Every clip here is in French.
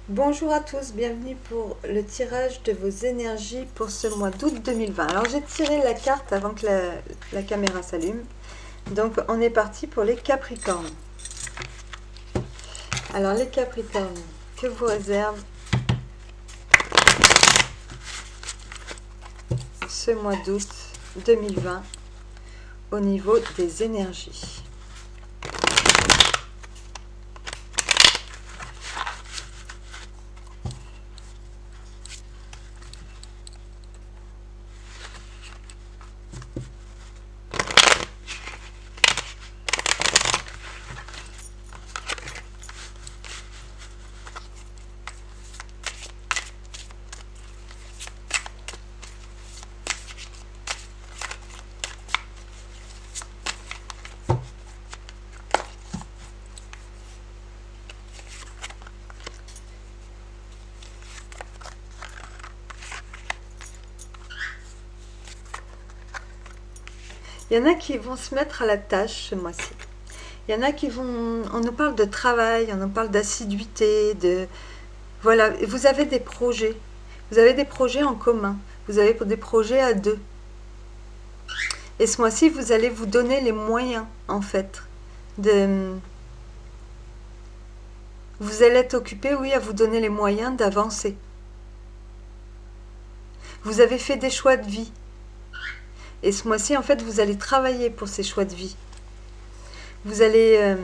Bonjour à tous, bienvenue pour le tirage de vos énergies pour ce mois d'août 2020. Alors j'ai tiré la carte avant que la caméra s'allume. Donc on est parti pour les Capricornes. Alors les Capricornes, que vous réserve ce mois d'août 2020 au niveau des énergies? Il y en a qui vont se mettre à la tâche ce mois-ci. Il y en a qui vont... On nous parle de travail, on nous parle d'assiduité, de... Voilà, vous avez des projets. Vous avez des projets en commun. Vous avez des projets à deux. Et ce mois-ci, vous allez vous donner les moyens, en fait, de... Vous allez être occupé, oui, à vous donner les moyens d'avancer. Vous avez fait des choix de vie. Et ce mois-ci, en fait, vous allez travailler pour ces choix de vie. Vous allez...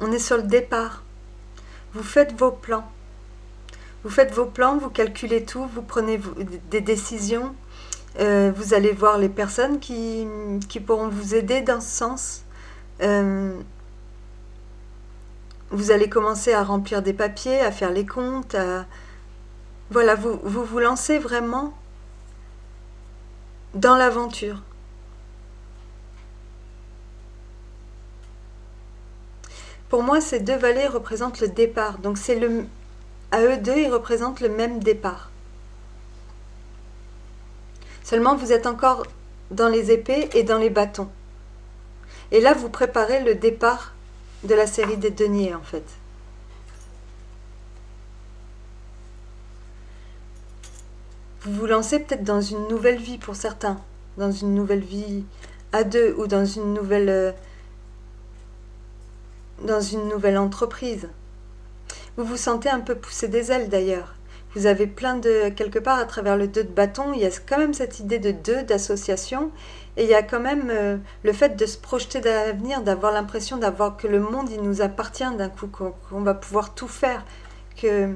on est sur le départ. Vous faites vos plans. Vous faites vos plans, vous calculez tout, vous prenez des décisions. Vous allez voir les personnes qui pourront vous aider dans ce sens. Vous allez commencer à remplir des papiers, à faire les comptes. Voilà, vous lancez vraiment dans l'aventure. Pour moi, ces deux valets représentent le départ. Donc à eux deux, ils représentent le même départ. Seulement, vous êtes encore dans les épées et dans les bâtons. Et là, vous préparez le départ de la série des deniers, en fait. Vous vous lancez peut-être dans une nouvelle vie pour certains, dans une nouvelle vie à deux ou dans une nouvelle entreprise. Vous vous sentez un peu pousser des ailes d'ailleurs. Vous avez plein de... Quelque part, à travers le 2 de bâton, il y a quand même cette idée de deux, d'association. Et il y a quand même le fait de se projeter dans l'avenir, d'avoir l'impression d'avoir que le monde, il nous appartient d'un coup, qu'on va pouvoir tout faire. Que...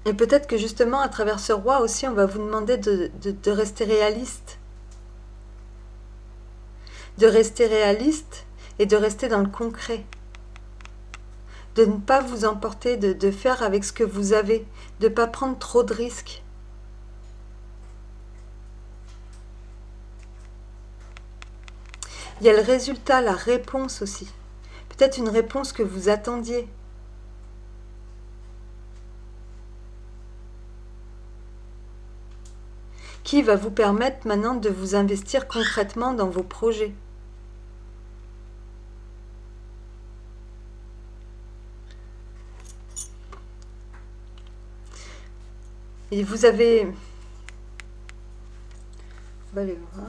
Et peut-être que justement, à travers ce roi aussi, on va vous demander de rester réaliste. De rester réaliste et de rester dans le concret. De ne pas vous emporter, de faire avec ce que vous avez, de ne pas prendre trop de risques. Il y a le résultat, la réponse aussi. Peut-être une réponse que vous attendiez. Qui va vous permettre maintenant de vous investir concrètement dans vos projets. Et vous avez... On va aller voir.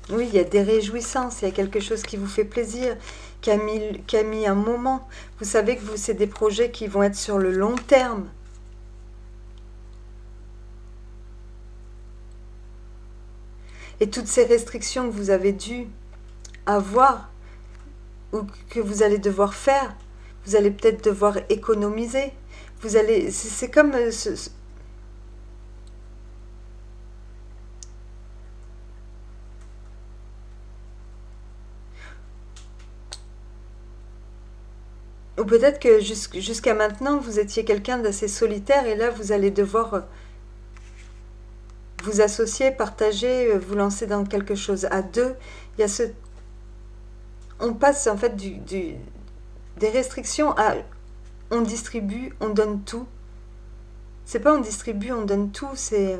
Oui, il y a des réjouissances, il y a quelque chose qui vous fait plaisir, qui a mis un moment. Vous savez que c'est des projets qui vont être sur le long terme. Et toutes ces restrictions que vous avez dû avoir ou que vous allez devoir faire, vous allez peut-être devoir économiser. C'est comme Ou peut-être que jusqu'à maintenant, vous étiez quelqu'un d'assez solitaire et là, vous allez devoir vous associer, partager, vous lancer dans quelque chose à deux. Il y a ce... On passe en fait des restrictions à on distribue, on donne tout. C'est pas on distribue, on donne tout, c'est...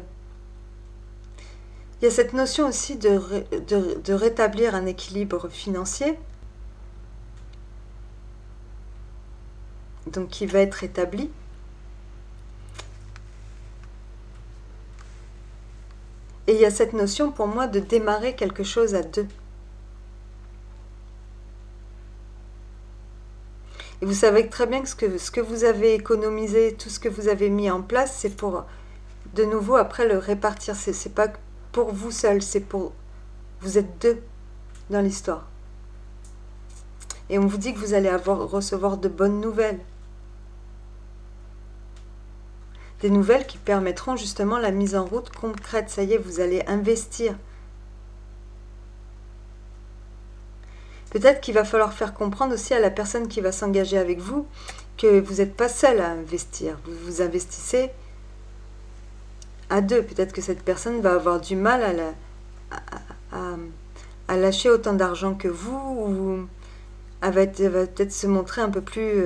Il y a cette notion aussi de rétablir un équilibre financier, donc qui va être établi. Et il y a cette notion pour moi de démarrer quelque chose à deux. Et vous savez très bien que ce que vous avez économisé, tout ce que vous avez mis en place, c'est pour de nouveau après le répartir. C'est pas pour vous seul, c'est pour... Vous êtes deux dans l'histoire. Et on vous dit que vous allez recevoir de bonnes nouvelles. Des nouvelles qui permettront justement la mise en route concrète. Ça y est, vous allez investir. Peut-être qu'il va falloir faire comprendre aussi à la personne qui va s'engager avec vous que vous n'êtes pas seul à investir. Vous investissez à deux. Peut-être que cette personne va avoir du mal à lâcher autant d'argent que vous, ou elle va peut-être se montrer un peu plus...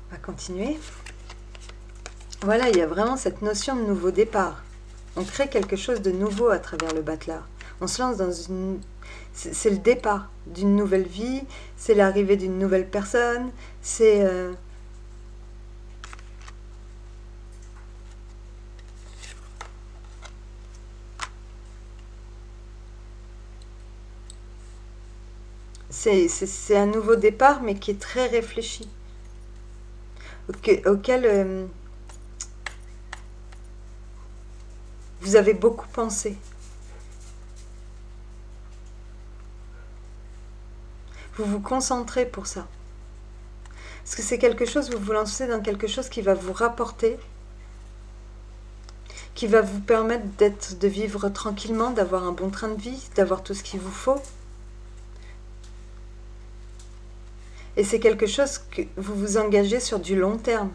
On va continuer. Voilà, il y a vraiment cette notion de nouveau départ. On crée quelque chose de nouveau à travers le bateleur. On se lance dans une... C'est le départ d'une nouvelle vie, c'est l'arrivée d'une nouvelle personne, c'est... C'est un nouveau départ, mais qui est très réfléchi, auquel vous avez beaucoup pensé. Vous vous concentrez pour ça. Parce que c'est quelque chose, vous vous lancez dans quelque chose qui va vous rapporter, qui va vous permettre de vivre tranquillement, d'avoir un bon train de vie, d'avoir tout ce qu'il vous faut. Et c'est quelque chose que vous vous engagez sur du long terme.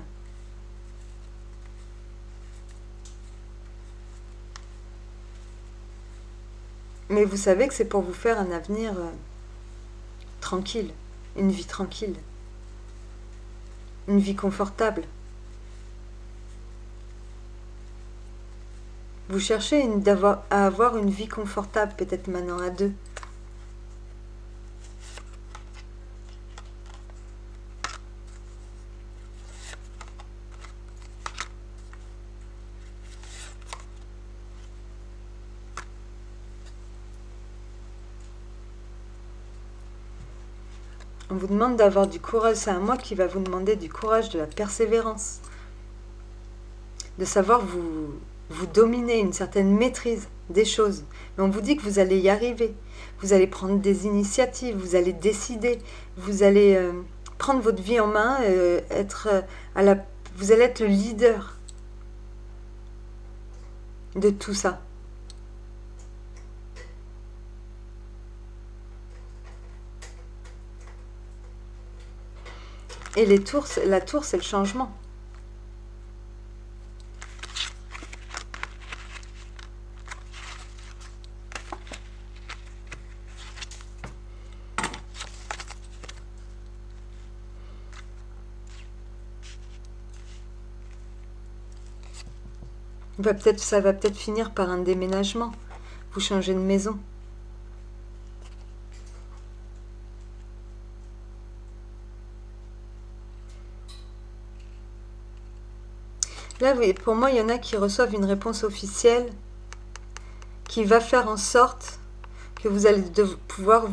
Mais vous savez que c'est pour vous faire un avenir tranquille, une vie tranquille, une vie confortable. Vous cherchez à avoir une vie confortable, peut-être maintenant à deux. On vous demande d'avoir du courage, c'est un mois qui va vous demander du courage, de la persévérance, de savoir vous dominer, une certaine maîtrise des choses. Mais on vous dit que vous allez y arriver, vous allez prendre des initiatives, vous allez décider, vous allez prendre votre vie en main, vous allez être le leader de tout ça. Et la tour, c'est le changement. Ça va peut-être finir par un déménagement. Vous changez de maison. Là, pour moi, il y en a qui reçoivent une réponse officielle qui va faire en sorte que vous allez pouvoir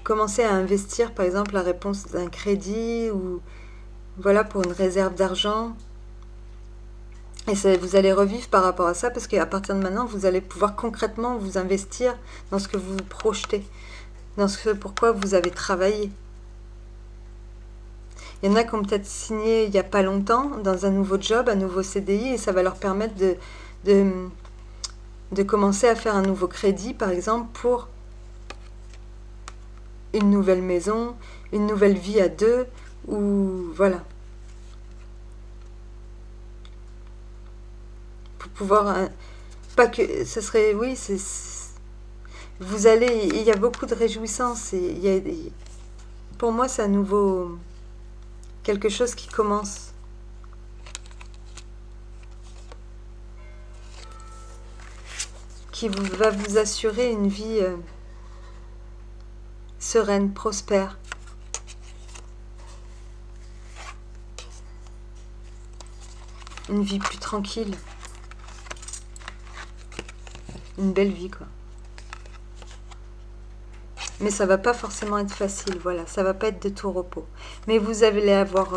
commencer à investir, par exemple, la réponse d'un crédit ou voilà pour une réserve d'argent. Et vous allez revivre par rapport à ça parce qu'à partir de maintenant, vous allez pouvoir concrètement vous investir dans ce que vous projetez, dans ce pourquoi vous avez travaillé. Il y en a qui ont peut-être signé il n'y a pas longtemps dans un nouveau job, un nouveau CDI, et ça va leur permettre de commencer à faire un nouveau crédit, par exemple, pour une nouvelle maison, une nouvelle vie à deux, ou voilà. Pour pouvoir... pas que... Ce serait... Oui, c'est... Vous allez... Il y a beaucoup de réjouissance. Et il y a, pour moi, c'est un nouveau... quelque chose qui commence. Qui va vous assurer une vie sereine, prospère. Une vie plus tranquille. Une belle vie, quoi. Mais ça va pas forcément être facile, voilà. Ça va pas être de tout repos. Mais vous allez avoir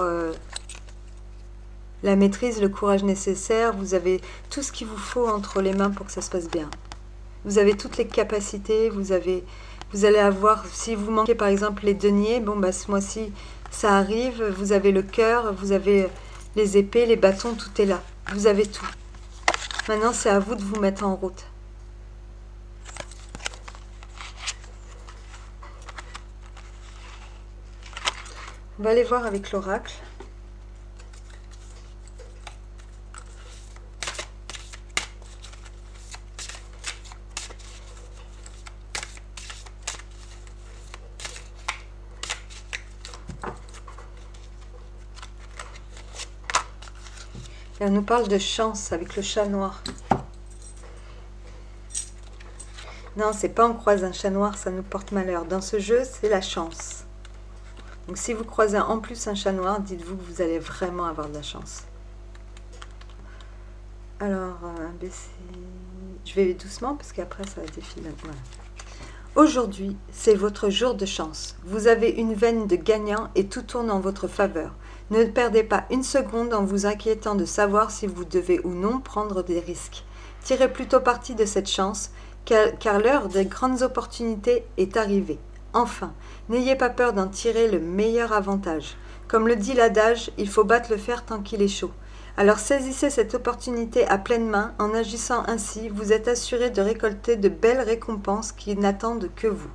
la maîtrise, le courage nécessaire. Vous avez tout ce qu'il vous faut entre les mains pour que ça se passe bien. Vous avez toutes les capacités. Vous allez avoir, si vous manquez par exemple les deniers, bon bah ce mois-ci ça arrive. Vous avez le cœur, vous avez les épées, les bâtons, tout est là. Vous avez tout. Maintenant, c'est à vous de vous mettre en route. On va aller voir avec l'oracle. Et on nous parle de chance avec le chat noir. Non, c'est pas on croise un chat noir, ça nous porte malheur. Dans ce jeu, c'est la chance. Donc si vous croisez en plus un chat noir, dites-vous que vous allez vraiment avoir de la chance. Alors, je vais doucement parce qu'après ça défile. Voilà. Aujourd'hui, c'est votre jour de chance. Vous avez une veine de gagnant et tout tourne en votre faveur. Ne perdez pas une seconde en vous inquiétant de savoir si vous devez ou non prendre des risques. Tirez plutôt parti de cette chance, car l'heure des grandes opportunités est arrivée. Enfin, n'ayez pas peur d'en tirer le meilleur avantage. Comme le dit l'adage, il faut battre le fer tant qu'il est chaud. Alors saisissez cette opportunité à pleine main. En agissant ainsi, vous êtes assuré de récolter de belles récompenses qui n'attendent que vous.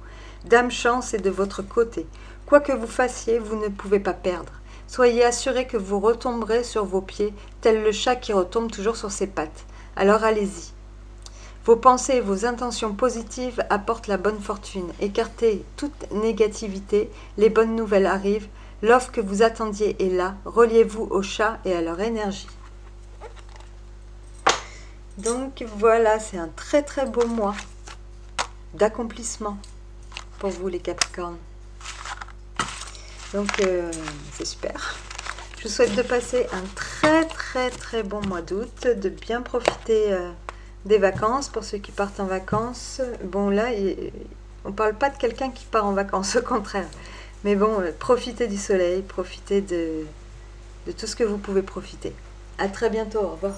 Dame Chance est de votre côté. Quoi que vous fassiez, vous ne pouvez pas perdre. Soyez assuré que vous retomberez sur vos pieds, tel le chat qui retombe toujours sur ses pattes. Alors allez-y. Vos pensées et vos intentions positives apportent la bonne fortune. Écartez toute négativité, les bonnes nouvelles arrivent. L'offre que vous attendiez est là. Reliez-vous aux chats et à leur énergie. Donc voilà, c'est un très très beau mois d'accomplissement pour vous les Capricornes. Donc c'est super. Je vous souhaite de passer un très très très bon mois d'août, de bien profiter des vacances pour ceux qui partent en vacances. Bon là, on ne parle pas de quelqu'un qui part en vacances, au contraire. Mais bon, profitez du soleil, profitez de tout ce que vous pouvez profiter. À très bientôt, au revoir.